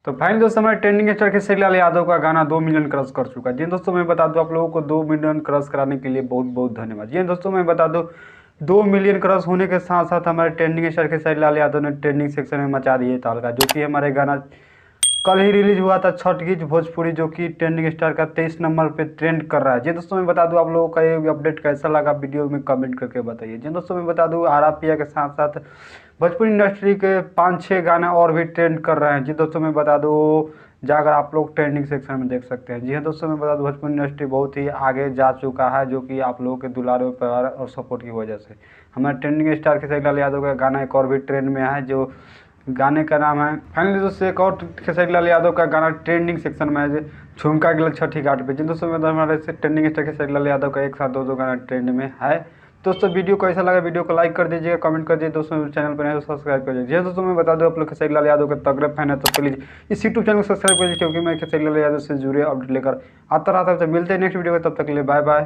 तो फाइनली दोस्तों हमारे ट्रेंडिंग स्टार खेसारी लाल यादव का गाना 2 मिलियन क्रॉस कर चुका है। जी दोस्तों मैं बता दूं आप लोगों को 2 मिलियन क्रॉस कराने के लिए बहुत बहुत धन्यवाद। जी दोस्तों मैं बता दूं 2 मिलियन क्रॉस होने के साथ साथ हमारे ट्रेंडिंग स्टार खेसारी लाल यादव ने ट्रेंडिंग सेक्शन में मचा दी है तहलका, जो कि हमारे गाना कल ही रिलीज हुआ था छठ गीत भोजपुरी, जो कि ट्रेंडिंग स्टार का 23 नंबर पे ट्रेंड कर रहा है। जी दोस्तों मैं बता दूं आप लोगों का ये अपडेट कैसा लगा वीडियो में कमेंट करके बताइए। जी दोस्तों मैं बता दूं आरा पिया के साथ साथ भोजपुरी इंडस्ट्री के 5-6 गाने और भी ट्रेंड कर रहे हैं। जी दोस्तों मैं बता दूं जाकर आप लोग ट्रेंडिंग सेक्शन में देख सकते हैं। जी हाँ दोस्तों मैं बता दूं भोजपुरी इंडस्ट्री बहुत ही आगे जा चुका है, जो कि आप लोगों के दुलारे प्यार और सपोर्ट की वजह से। हमारे ट्रेंडिंग स्टार खेसारी लाल यादव का गाना एक और भी ट्रेंड में है, जो गाने का नाम है फाइनली दोस्तों एक और खेसारी लाल यादव का गाना ट्रेंडिंग सेक्शन में है, झुमका गिल छठी घाट पे। जिन दोस्तों में हमारे से ट्रेंडिंग स्टार खेसारी लाल यादव का एक साथ दो गाना ट्रेंड में है। दोस्तों वीडियो को ऐसा लगा, वीडियो को लाइक कर दीजिएगा, कमेंट कर दीजिए, दोस्तों चैनल पर नहीं तो सब्सक्राइब कर दीजिए। दोस्तों मैं बता दूं आप लोग खेसारी लाल यादव के तगड़े फैन है तो प्लीज इस यूट्यूब चैनल को सब्सक्राइब कर लीजिए, क्योंकि मैं खेसारी लाल यादव से जुड़े अपडेट लेकर आता रहता हूं। तो मिलते हैं नेक्स्ट वीडियो में, तब तक के लिए बाय बाय।